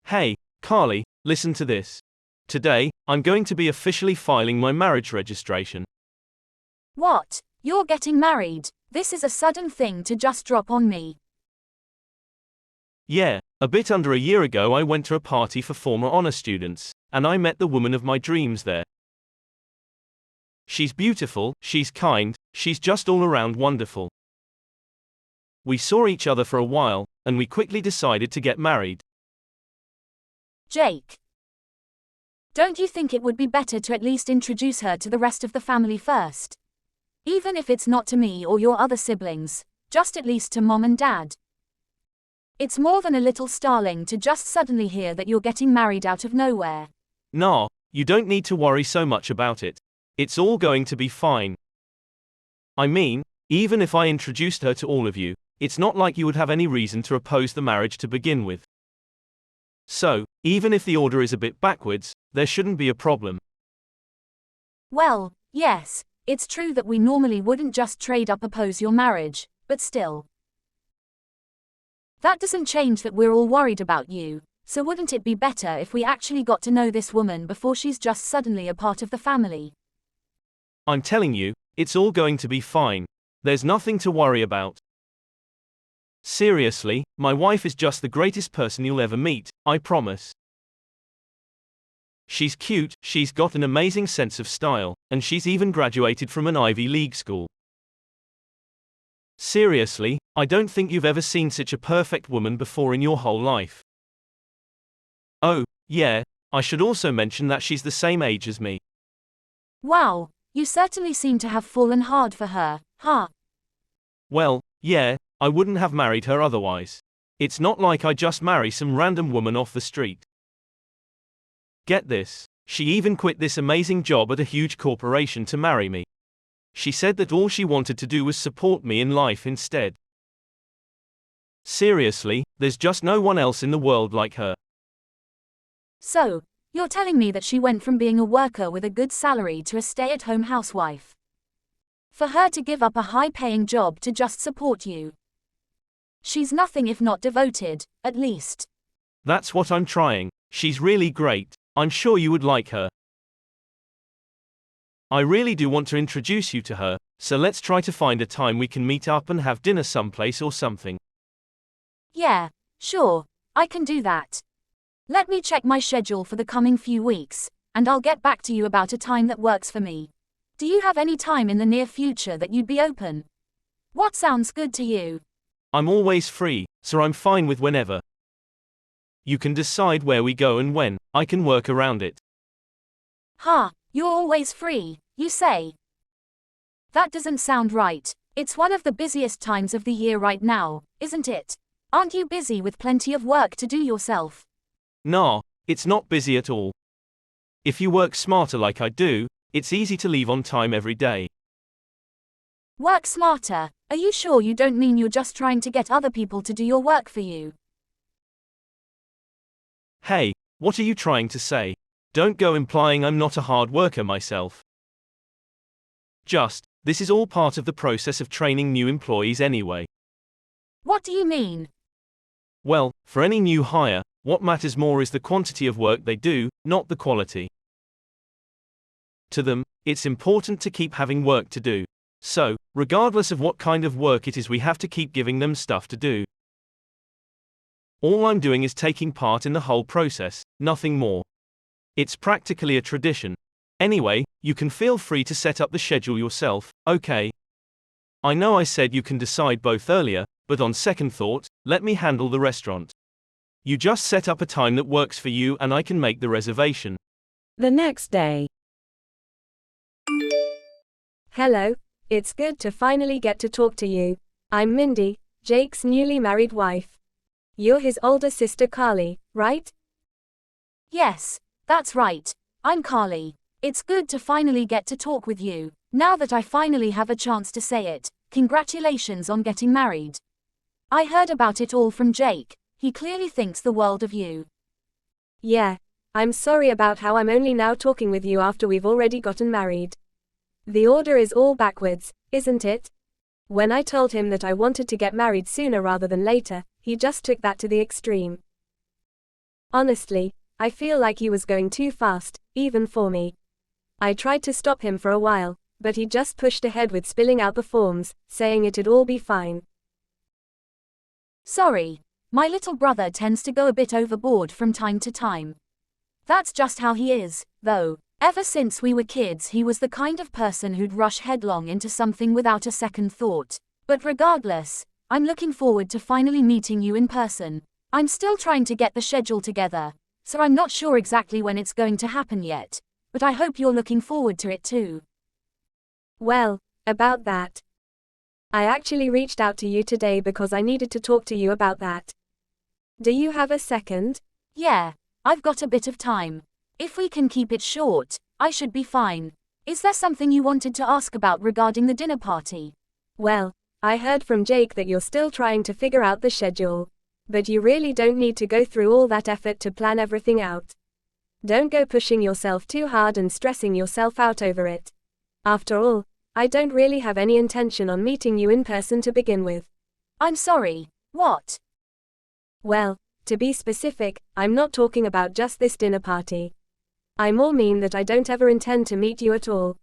Hey, Carly, listen to this. Today, I'm going to be officially filing my marriage registration. What? You're getting married? This is a sudden thing to just drop on me. Yeah, a bit under a year ago I went to a party for former honor students, and I met the woman of my dreams there. She's beautiful, she's kind, she's just all around wonderful. We saw each other for a while, and we quickly decided to get married. Jake. Don't you think it would be better to at least introduce her to the rest of the family first? Even if it's not to me or your other siblings, just at least to Mom and Dad. It's more than a little startling to just suddenly hear that you're getting married out of nowhere. Nah, you don't need to worry so much about it. It's all going to be fine. I mean, even if I introduced her to all of you, it's not like you would have any reason to oppose the marriage to begin with. So, even if the order is a bit backwards, there shouldn't be a problem. Well, yes, it's true that we normally wouldn't just straight up oppose your marriage, but still. That doesn't change that we're all worried about you, so wouldn't it be better if we actually got to know this woman before she's just suddenly a part of the family? I'm telling you, it's all going to be fine. There's nothing to worry about. Seriously, my wife is just the greatest person you'll ever meet, I promise. She's cute, she's got an amazing sense of style, and she's even graduated from an Ivy League school. Seriously, I don't think you've ever seen such a perfect woman before in your whole life. Oh, yeah, I should also mention that she's the same age as me. Wow, you certainly seem to have fallen hard for her, huh? Well, yeah, I wouldn't have married her otherwise. It's not like I just marry some random woman off the street. Get this, she even quit this amazing job at a huge corporation to marry me. She said that all she wanted to do was support me in life instead. Seriously, there's just no one else in the world like her. So, you're telling me that she went from being a worker with a good salary to a stay-at-home housewife? For her to give up a high-paying job to just support you? She's nothing if not devoted, at least. That's what I'm trying. She's really great. I'm sure you would like her. I really do want to introduce you to her, so let's try to find a time we can meet up and have dinner someplace or something. Yeah, sure, I can do that. Let me check my schedule for the coming few weeks, and I'll get back to you about a time that works for me. Do you have any time in the near future that you'd be open? What sounds good to you? I'm always free, so I'm fine with whenever. You can decide where we go and when, I can work around it. Huh, you're always free, you say? That doesn't sound right. It's one of the busiest times of the year right now, isn't it? Aren't you busy with plenty of work to do yourself? Nah, it's not busy at all. If you work smarter like I do, it's easy to leave on time every day. Work smarter? Are you sure you don't mean you're just trying to get other people to do your work for you? Hey, what are you trying to say? Don't go implying I'm not a hard worker myself. This is all part of the process of training new employees anyway. What do you mean? Well, for any new hire, what matters more is the quantity of work they do, not the quality. To them, it's important to keep having work to do. So, regardless of what kind of work it is, we have to keep giving them stuff to do. All I'm doing is taking part in the whole process, nothing more. It's practically a tradition. Anyway, you can feel free to set up the schedule yourself, okay? I know I said you can decide both earlier, but on second thought, let me handle the restaurant. You just set up a time that works for you and I can make the reservation. The next day. Hello, it's good to finally get to talk to you. I'm Mindy, Jake's newly married wife. You're his older sister Carly, right? Yes, that's right. I'm Carly. It's good to finally get to talk with you. Now that I finally have a chance to say it, congratulations on getting married. I heard about it all from Jake. He clearly thinks the world of you. Yeah, I'm sorry about how I'm only now talking with you after we've already gotten married. The order is all backwards, isn't it? When I told him that I wanted to get married sooner rather than later, he just took that to the extreme. Honestly, I feel like he was going too fast, even for me. I tried to stop him for a while, but he just pushed ahead with spilling out the forms, saying it'd all be fine. Sorry, my little brother tends to go a bit overboard from time to time. That's just how he is, though. Ever since we were kids, he was the kind of person who'd rush headlong into something without a second thought. But regardless, I'm looking forward to finally meeting you in person. I'm still trying to get the schedule together, so I'm not sure exactly when it's going to happen yet, but I hope you're looking forward to it too. Well, about that. I actually reached out to you today because I needed to talk to you about that. Do you have a second? Yeah, I've got a bit of time. If we can keep it short, I should be fine. Is there something you wanted to ask about regarding the dinner party? Well, I heard from Jake that you're still trying to figure out the schedule. But you really don't need to go through all that effort to plan everything out. Don't go pushing yourself too hard and stressing yourself out over it. After all, I don't really have any intention on meeting you in person to begin with. I'm sorry, what? Well, to be specific, I'm not talking about just this dinner party. I more mean that I don't ever intend to meet you at all.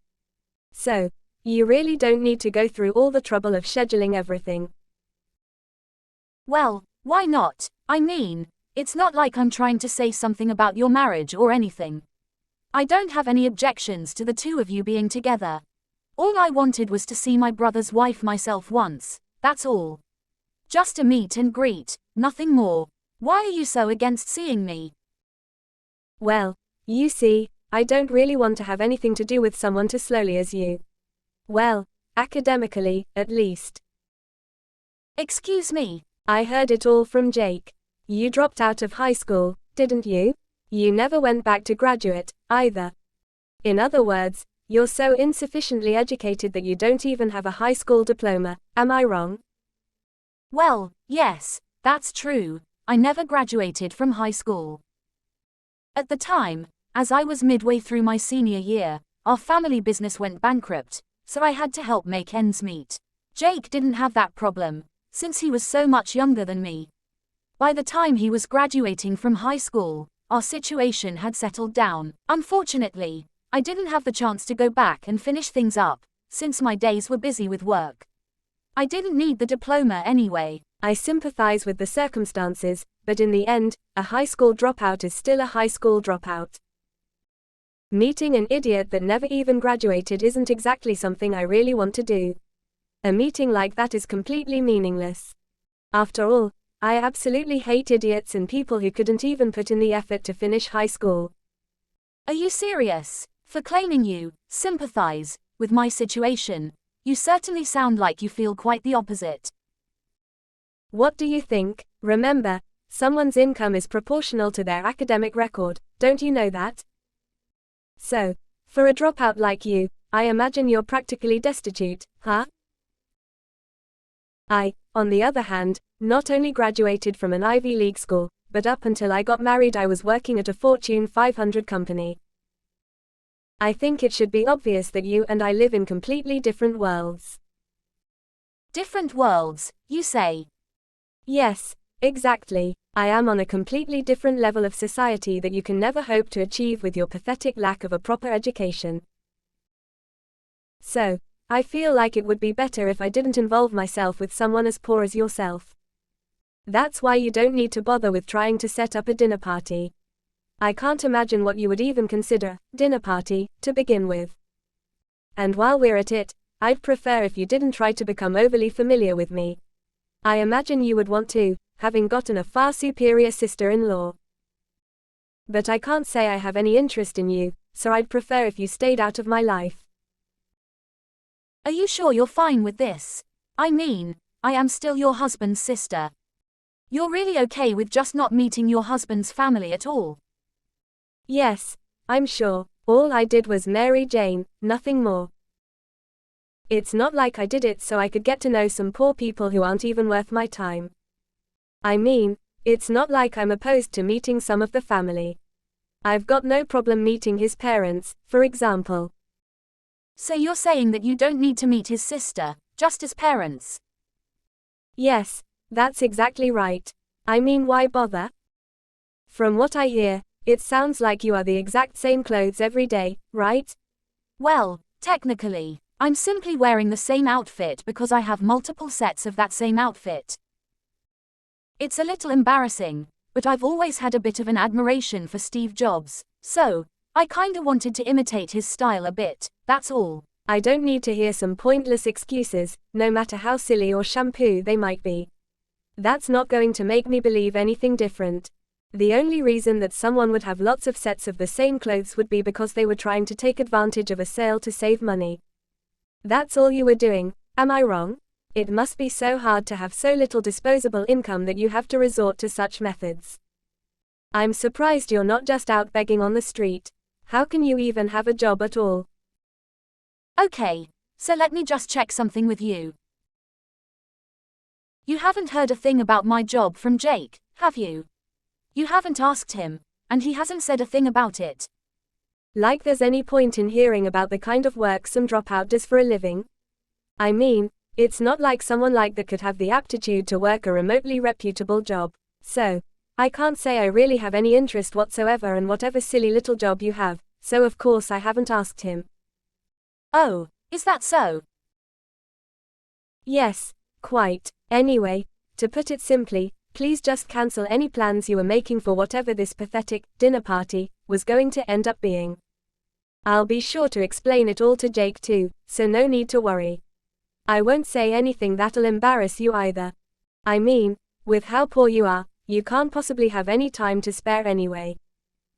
So, you really don't need to go through all the trouble of scheduling everything. Well, why not? I mean, it's not like I'm trying to say something about your marriage or anything. I don't have any objections to the two of you being together. All I wanted was to see my brother's wife myself once, that's all. Just a meet and greet, nothing more. Why are you so against seeing me? Well, you see, I don't really want to have anything to do with someone as slowly as you. Well, academically, at least. Excuse me. I heard it all from Jake. You dropped out of high school, didn't you? You never went back to graduate, either. In other words, you're so insufficiently educated that you don't even have a high school diploma, am I wrong? Well, yes, that's true. I never graduated from high school. At the time, as I was midway through my senior year, our family business went bankrupt, so I had to help make ends meet. Jake didn't have that problem, since he was so much younger than me. By the time he was graduating from high school, our situation had settled down. Unfortunately, I didn't have the chance to go back and finish things up, since my days were busy with work. I didn't need the diploma anyway. I sympathize with the circumstances, but in the end, a high school dropout is still a high school dropout. Meeting an idiot that never even graduated isn't exactly something I really want to do. A meeting like that is completely meaningless. After all, I absolutely hate idiots and people who couldn't even put in the effort to finish high school. Are you serious? For claiming you sympathize with my situation, you certainly sound like you feel quite the opposite. What do you think? Remember, someone's income is proportional to their academic record, don't you know that? So, for a dropout like you, I imagine you're practically destitute, huh? I, on the other hand, not only graduated from an Ivy League school, but up until I got married I was working at a Fortune 500 company. I think it should be obvious that you and I live in completely different worlds. Different worlds, you say? Yes, exactly. I am on a completely different level of society that you can never hope to achieve with your pathetic lack of a proper education. So, I feel like it would be better if I didn't involve myself with someone as poor as yourself. That's why you don't need to bother with trying to set up a dinner party. I can't imagine what you would even consider dinner party to begin with. And while we're at it, I'd prefer if you didn't try to become overly familiar with me. I imagine you would want to, having gotten a far superior sister-in-law. But I can't say I have any interest in you, so I'd prefer if you stayed out of my life. Are you sure you're fine with this? I mean, I am still your husband's sister. You're really okay with just not meeting your husband's family at all? Yes, I'm sure. All I did was marry Jane, nothing more. It's not like I did it so I could get to know some poor people who aren't even worth my time. I mean, it's not like I'm opposed to meeting some of the family. I've got no problem meeting his parents, for example. So you're saying that you don't need to meet his sister, just as parents? Yes, that's exactly right. I mean, why bother? From what I hear, it sounds like you are the exact same clothes every day, right? Well, technically, I'm simply wearing the same outfit because I have multiple sets of that same outfit. It's a little embarrassing, but I've always had a bit of an admiration for Steve Jobs, so I kinda wanted to imitate his style a bit, that's all. I don't need to hear some pointless excuses, no matter how silly or shampoo they might be. That's not going to make me believe anything different. The only reason that someone would have lots of sets of the same clothes would be because they were trying to take advantage of a sale to save money. That's all you were doing, am I wrong? It must be so hard to have so little disposable income that you have to resort to such methods. I'm surprised you're not just out begging on the street. How can you even have a job at all? Okay, so let me just check something with you. You haven't heard a thing about my job from Jake, have you? You haven't asked him, and he hasn't said a thing about it. Like there's any point in hearing about the kind of work some dropout does for a living? I mean, it's not like someone like that could have the aptitude to work a remotely reputable job, so I can't say I really have any interest whatsoever in whatever silly little job you have, so of course I haven't asked him. Oh, is that so? Yes, quite. Anyway, to put it simply, please just cancel any plans you were making for whatever this pathetic dinner party was going to end up being. I'll be sure to explain it all to Jake too, so no need to worry. I won't say anything that'll embarrass you either. I mean, with how poor you are, you can't possibly have any time to spare anyway.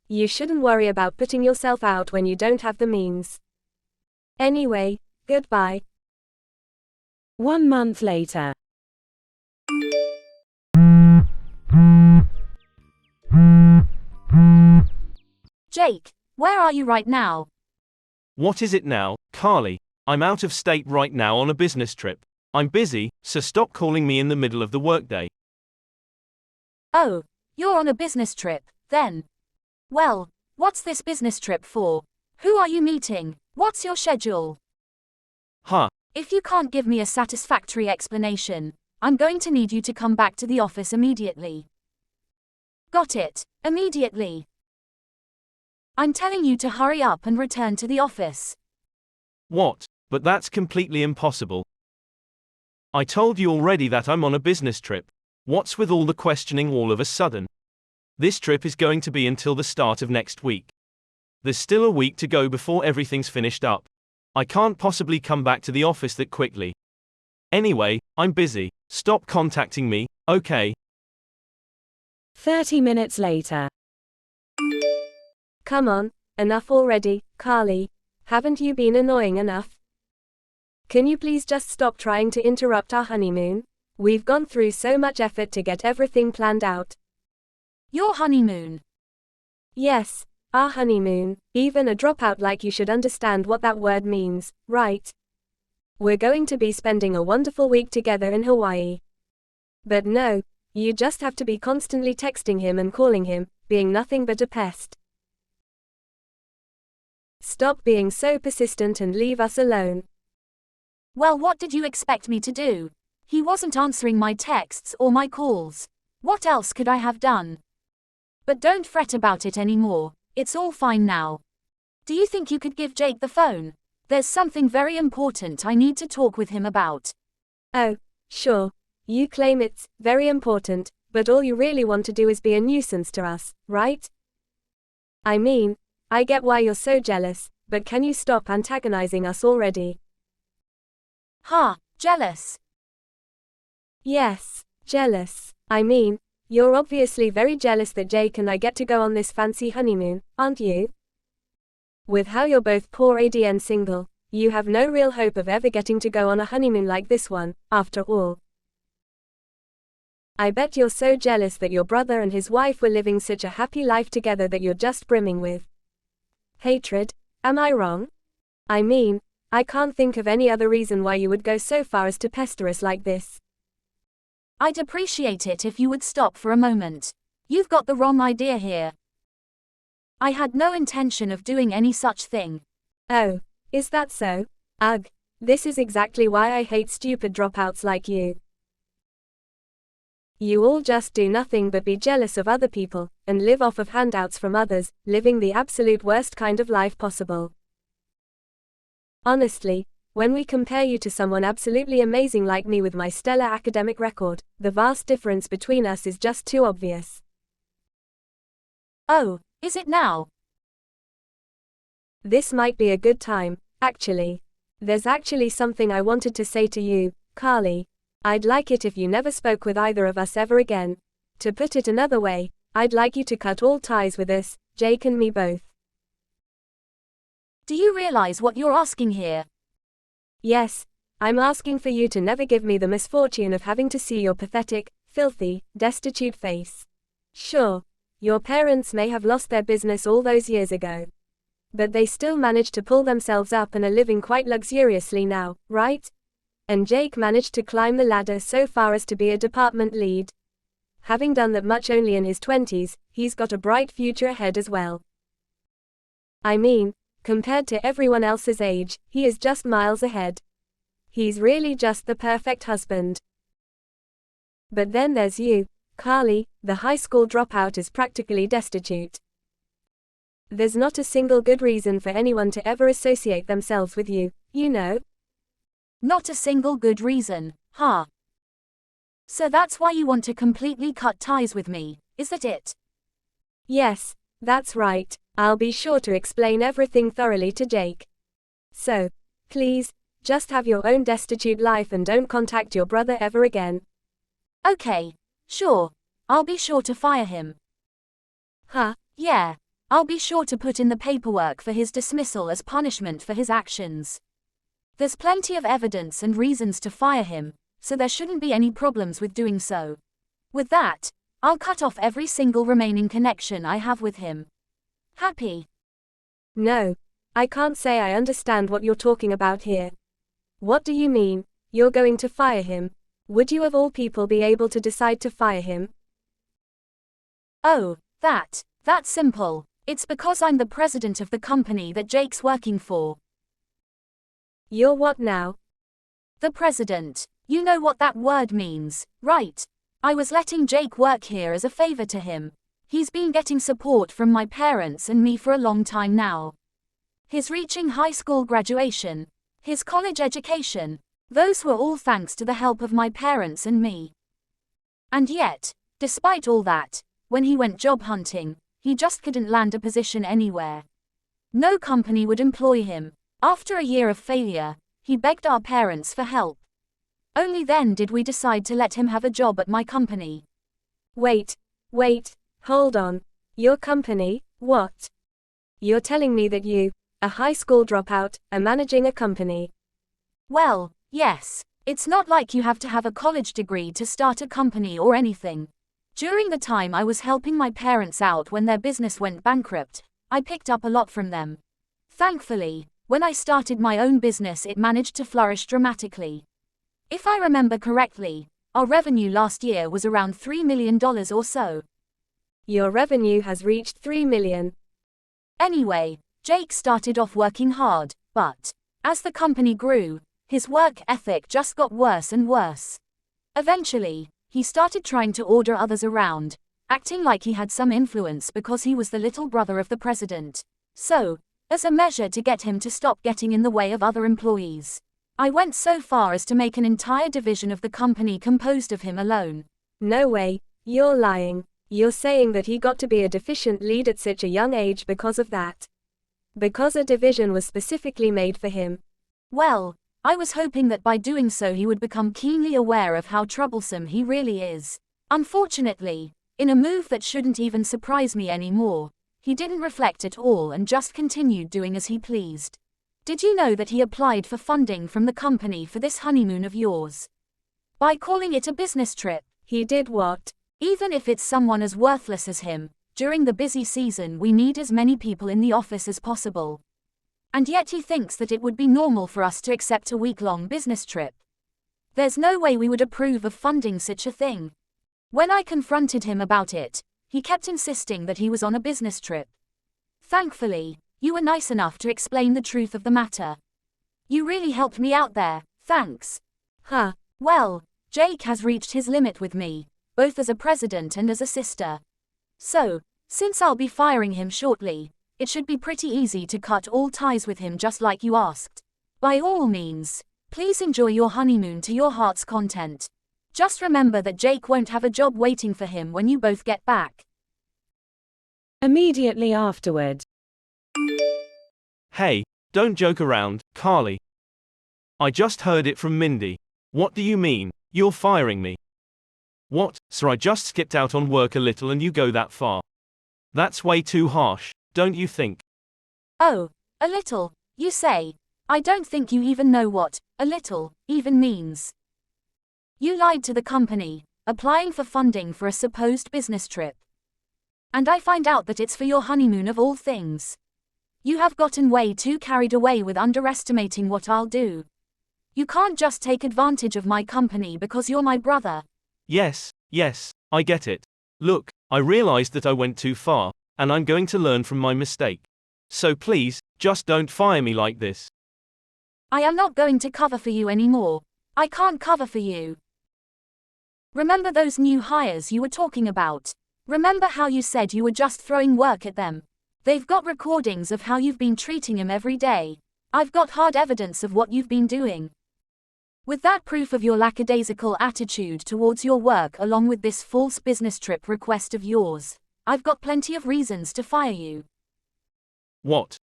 You shouldn't worry about putting yourself out when you don't have the means. Anyway, goodbye. 1 month later. Jake, where are you right now? What is it now, Carly? I'm out of state right now on a business trip. I'm busy, so stop calling me in the middle of the workday. Oh, you're on a business trip, then. Well, what's this business trip for? Who are you meeting? What's your schedule? Huh. If you can't give me a satisfactory explanation, I'm going to need you to come back to the office immediately. Got it, immediately. I'm telling you to hurry up and return to the office. What? But that's completely impossible. I told you already that I'm on a business trip. What's with all the questioning all of a sudden? This trip is going to be until the start of next week. There's still a week to go before everything's finished up. I can't possibly come back to the office that quickly. Anyway, I'm busy. Stop contacting me, okay? 30 minutes later. Come on, enough already, Carly. Haven't you been annoying enough? Can you please just stop trying to interrupt our honeymoon? We've gone through so much effort to get everything planned out. Your honeymoon. Yes, our honeymoon. Even a dropout like you should understand what that word means, right? We're going to be spending a wonderful week together in Hawaii. But no, you just have to be constantly texting him and calling him, being nothing but a pest. Stop being so persistent and leave us alone. Well, what did you expect me to do? He wasn't answering my texts or my calls. What else could I have done? But don't fret about it anymore, it's all fine now. Do you think you could give Jake the phone? There's something very important I need to talk with him about. Oh, sure. You claim it's very important, but all you really want to do is be a nuisance to us, right? I mean, I get why you're so jealous, but can you stop antagonizing us already? Huh, jealous? Yes, jealous. I mean, you're obviously very jealous that Jake and I get to go on this fancy honeymoon, aren't you? With how you're both poor and single, you have no real hope of ever getting to go on a honeymoon like this one, after all. I bet you're so jealous that your brother and his wife were living such a happy life together that you're just brimming with hatred, am I wrong? I mean, I can't think of any other reason why you would go so far as to pester us like this. I'd appreciate it if you would stop for a moment. You've got the wrong idea here. I had no intention of doing any such thing. Oh, is that so? Ugh, this is exactly why I hate stupid dropouts like you. You all just do nothing but be jealous of other people, and live off of handouts from others, living the absolute worst kind of life possible. Honestly, when we compare you to someone absolutely amazing like me with my stellar academic record, the vast difference between us is just too obvious. Oh, is it now? This might be a good time, actually. There's actually something I wanted to say to you, Carly. I'd like it if you never spoke with either of us ever again. To put it another way, I'd like you to cut all ties with us, Jake and me both. Do you realize what you're asking here? Yes, I'm asking for you to never give me the misfortune of having to see your pathetic, filthy, destitute face. Sure, your parents may have lost their business all those years ago. But they still managed to pull themselves up and are living quite luxuriously now, right? And Jake managed to climb the ladder so far as to be a department lead. Having done that much only in his 20s, he's got a bright future ahead as well. I mean, compared to everyone else's age, he is just miles ahead. He's really just the perfect husband. But then there's you, Carly, the high school dropout is practically destitute. There's not a single good reason for anyone to ever associate themselves with you, you know? Not a single good reason, huh? So that's why you want to completely cut ties with me, is that it? Yes, that's right. I'll be sure to explain everything thoroughly to Jake. So, please, just have your own destitute life and don't contact your brother ever again. Okay, sure. I'll be sure to fire him. Huh? Yeah, I'll be sure to put in the paperwork for his dismissal as punishment for his actions. There's plenty of evidence and reasons to fire him, so there shouldn't be any problems with doing so. With that, I'll cut off every single remaining connection I have with him. Happy? No, I can't say I understand what you're talking about here. What do you mean, you're going to fire him? Would you of all people be able to decide to fire him? Oh, that's simple. It's because I'm the president of the company that Jake's working for. You're what now? The president. You know what that word means, right? I was letting Jake work here as a favor to him. He's been getting support from my parents and me for a long time now. His reaching high school graduation, his college education, those were all thanks to the help of my parents and me. And yet, despite all that, when he went job hunting, he just couldn't land a position anywhere. No company would employ him. After a year of failure, he begged our parents for help. Only then did we decide to let him have a job at my company. Wait, hold on. Your company, what? You're telling me that you, a high school dropout, are managing a company? Well, yes. It's not like you have to have a college degree to start a company or anything. During the time I was helping my parents out when their business went bankrupt, I picked up a lot from them. Thankfully, when I started my own business it managed to flourish dramatically. If I remember correctly, our revenue last year was around $3 million or so. Your revenue has reached $3 million. Anyway, Jake started off working hard, but as the company grew, his work ethic just got worse and worse. Eventually, he started trying to order others around, acting like he had some influence because he was the little brother of the president. So, as a measure to get him to stop getting in the way of other employees, I went so far as to make an entire division of the company composed of him alone. No way, you're lying. You're saying that he got to be a deficient lead at such a young age because of that? Because a division was specifically made for him? Well, I was hoping that by doing so he would become keenly aware of how troublesome he really is. Unfortunately, in a move that shouldn't even surprise me anymore, he didn't reflect at all and just continued doing as he pleased. Did you know that he applied for funding from the company for this honeymoon of yours? By calling it a business trip. He did what? Even if it's someone as worthless as him, during the busy season we need as many people in the office as possible. And yet he thinks that it would be normal for us to accept a week-long business trip. There's no way we would approve of funding such a thing. When I confronted him about it, he kept insisting that he was on a business trip. Thankfully, you were nice enough to explain the truth of the matter. You really helped me out there, thanks. Huh. Well, Jake has reached his limit with me. both as a president and as a sister. So, since I'll be firing him shortly, it should be pretty easy to cut all ties with him just like you asked. By all means, please enjoy your honeymoon to your heart's content. Just remember that Jake won't have a job waiting for him when you both get back. Immediately afterward. Hey, don't joke around, Carly. I just heard it from Mindy. What do you mean, you're firing me? What, sir, I just skipped out on work a little and you go that far? That's way too harsh, don't you think? Oh, a little, you say? I don't think you even know what a little even means. You lied to the company, applying for funding for a supposed business trip. And I find out that it's for your honeymoon of all things. You have gotten way too carried away with underestimating what I'll do. You can't just take advantage of my company because you're my brother. Yes, I get it. Look, I realized that I went too far, and I'm going to learn from my mistake. So please, just don't fire me like this. I am not going to cover for you anymore. I can't cover for you. Remember those new hires you were talking about? Remember how you said you were just throwing work at them? They've got recordings of how you've been treating him every day. I've got hard evidence of what you've been doing. With that proof of your lackadaisical attitude towards your work along with this false business trip request of yours, I've got plenty of reasons to fire you. What?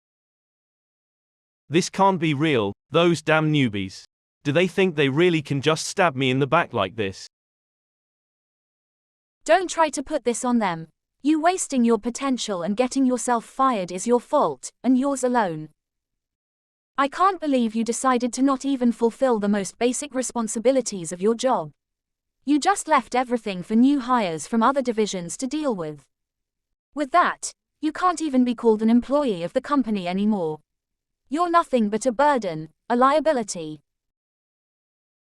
This can't be real, those damn newbies. Do they think they really can just stab me in the back like this? Don't try to put this on them. You wasting your potential and getting yourself fired is your fault, and yours alone. I can't believe you decided to not even fulfill the most basic responsibilities of your job. You just left everything for new hires from other divisions to deal with. With that, you can't even be called an employee of the company anymore. You're nothing but a burden, a liability.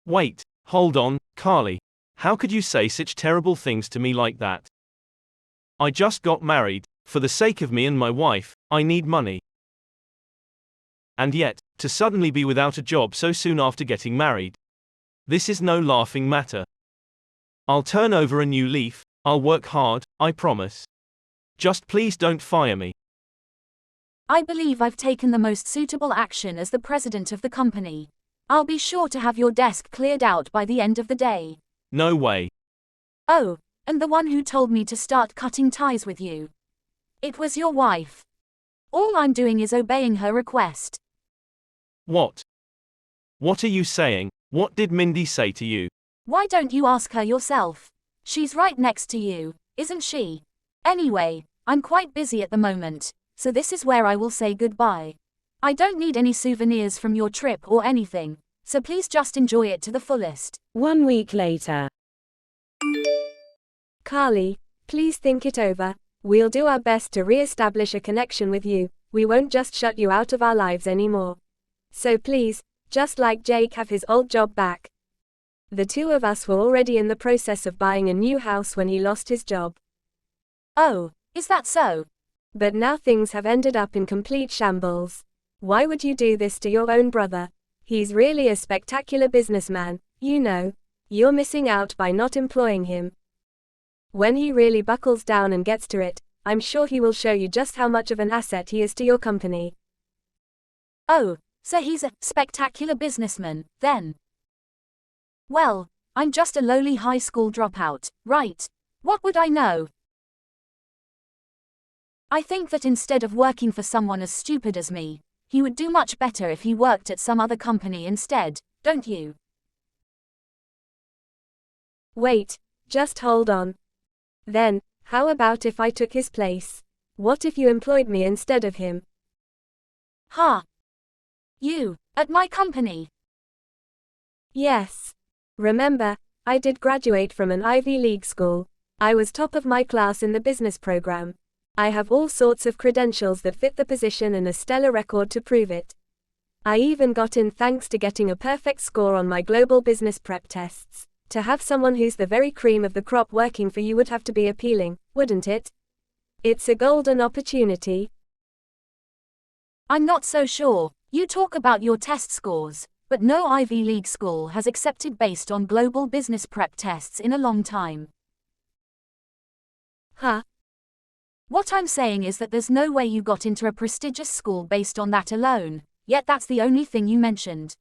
Wait, hold on, Carly. How could you say such terrible things to me like that? I just got married. For the sake of me and my wife, I need money. And yet, to suddenly be without a job so soon after getting married. This is no laughing matter. I'll turn over a new leaf, I'll work hard, I promise. Just please don't fire me. I believe I've taken the most suitable action as the president of the company. I'll be sure to have your desk cleared out by the end of the day. No way. Oh, and the one who told me to start cutting ties with you. It was your wife. All I'm doing is obeying her request. What? What are you saying? What did Mindy say to you? Why don't you ask her yourself? She's right next to you, isn't she? Anyway, I'm quite busy at the moment, so this is where I will say goodbye. I don't need any souvenirs from your trip or anything, so please just enjoy it to the fullest. 1 week later. Carly, please think it over. We'll do our best to re-establish a connection with you. We won't just shut you out of our lives anymore. So please, just like Jake, have his old job back. The two of us were already in the process of buying a new house when he lost his job. Oh, is that so? But now things have ended up in complete shambles. Why would you do this to your own brother? He's really a spectacular businessman, you know. You're missing out by not employing him. When he really buckles down and gets to it, I'm sure he will show you just how much of an asset he is to your company. Oh, so he's a spectacular businessman, then? Well, I'm just a lowly high school dropout, right? What would I know? I think that instead of working for someone as stupid as me, he would do much better if he worked at some other company instead, don't you? Wait, just hold on. Then, how about if I took his place? What if you employed me instead of him? Ha! You, at my company? Yes. Remember, I did graduate from an Ivy League school. I was top of my class in the business program. I have all sorts of credentials that fit the position and a stellar record to prove it. I even got in thanks to getting a perfect score on my global business prep tests. To have someone who's the very cream of the crop working for you would have to be appealing, wouldn't it? It's a golden opportunity. I'm not so sure. You talk about your test scores, but no Ivy League school has accepted based on global business prep tests in a long time. Huh? What I'm saying is that there's no way you got into a prestigious school based on that alone, yet that's the only thing you mentioned.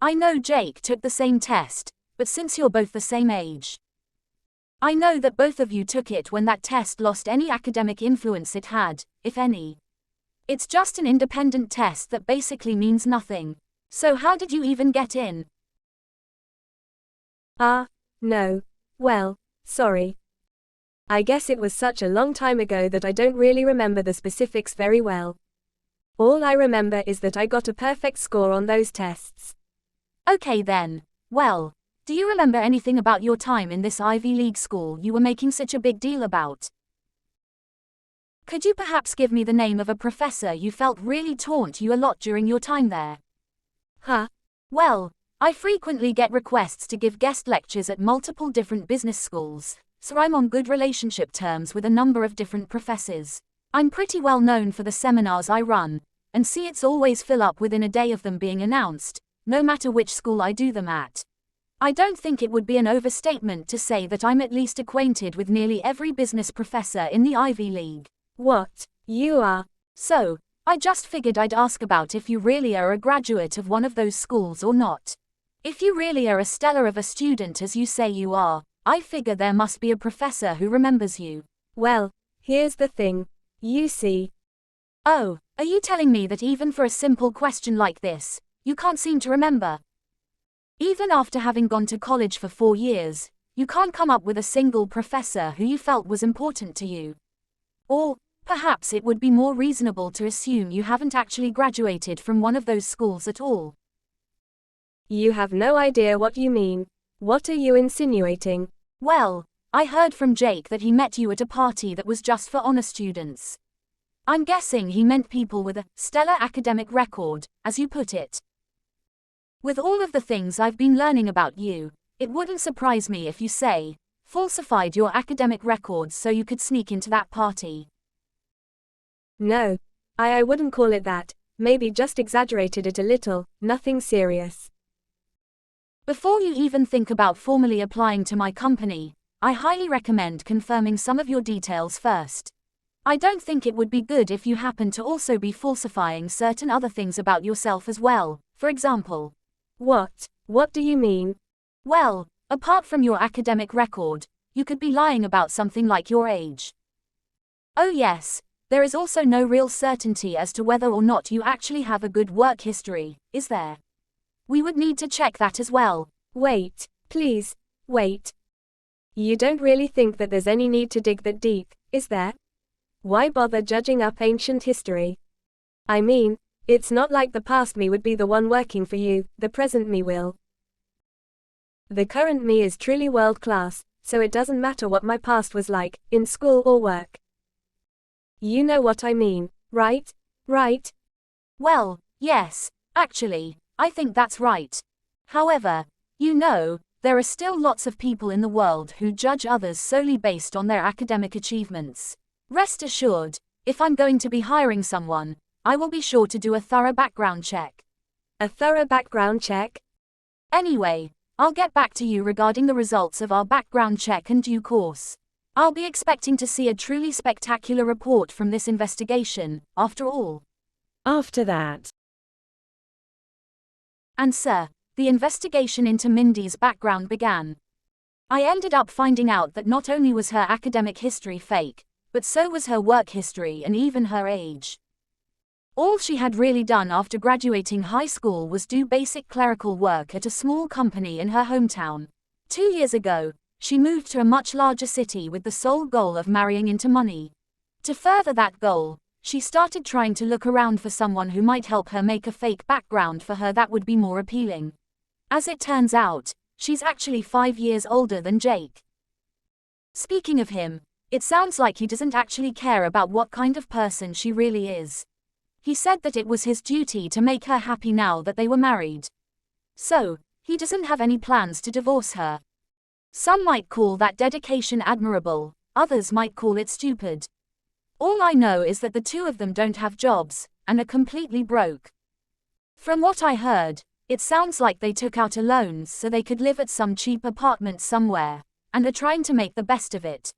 I know Jake took the same test, but since you're both the same age, I know that both of you took it when that test lost any academic influence it had, if any. It's just an independent test that basically means nothing. So how did you even get in? No. Well, sorry. I guess it was such a long time ago that I don't really remember the specifics very well. All I remember is that I got a perfect score on those tests. Okay then. Well, do you remember anything about your time in this Ivy League school you were making such a big deal about? Could you perhaps give me the name of a professor you felt really taunt you a lot during your time there? Huh? Well, I frequently get requests to give guest lectures at multiple different business schools, so I'm on good relationship terms with a number of different professors. I'm pretty well known for the seminars I run, and see it's always fill up within a day of them being announced, no matter which school I do them at. I don't think it would be an overstatement to say that I'm at least acquainted with nearly every business professor in the Ivy League. What? You are? So, I just figured I'd ask about if you really are a graduate of one of those schools or not. If you really are as stellar of a student as you say you are, I figure there must be a professor who remembers you. Well, here's the thing. You see. Oh, are you telling me that even for a simple question like this, you can't seem to remember? Even after having gone to college for 4 years, you can't come up with a single professor who you felt was important to you. Or, perhaps it would be more reasonable to assume you haven't actually graduated from one of those schools at all. You have no idea what you mean. What are you insinuating? Well, I heard from Jake that he met you at a party that was just for honor students. I'm guessing he meant people with a stellar academic record, as you put it. With all of the things I've been learning about you, it wouldn't surprise me if you say, falsified your academic records so you could sneak into that party. No. I wouldn't call it that. Maybe just exaggerated it a little, nothing serious. Before you even think about formally applying to my company, I highly recommend confirming some of your details first. I don't think it would be good if you happen to also be falsifying certain other things about yourself as well, for example. What? What do you mean? Well, apart from your academic record, you could be lying about something like your age. Oh yes, there is also no real certainty as to whether or not you actually have a good work history, is there? We would need to check that as well. Wait, please, wait. You don't really think that there's any need to dig that deep, is there? Why bother judging up ancient history? I mean, it's not like the past me would be the one working for you, the present me will. The current me is truly world class, so it doesn't matter what my past was like, in school or work. You know what I mean, right? Right? Well, yes, actually, I think that's right. However, you know, there are still lots of people in the world who judge others solely based on their academic achievements. Rest assured, if I'm going to be hiring someone, I will be sure to do a thorough background check. A thorough background check? Anyway, I'll get back to you regarding the results of our background check in due course. I'll be expecting to see a truly spectacular report from this investigation, after all. After that. And sir, the investigation into Mindy's background began. I ended up finding out that not only was her academic history fake, but so was her work history and even her age. All she had really done after graduating high school was do basic clerical work at a small company in her hometown. 2 years ago, she moved to a much larger city with the sole goal of marrying into money. To further that goal, she started trying to look around for someone who might help her make a fake background for her that would be more appealing. As it turns out, she's actually 5 years older than Jake. Speaking of him, it sounds like he doesn't actually care about what kind of person she really is. He said that it was his duty to make her happy now that they were married. So, he doesn't have any plans to divorce her. Some might call that dedication admirable, others might call it stupid. All I know is that the two of them don't have jobs, and are completely broke. From what I heard, it sounds like they took out a loan so they could live at some cheap apartment somewhere, and are trying to make the best of it.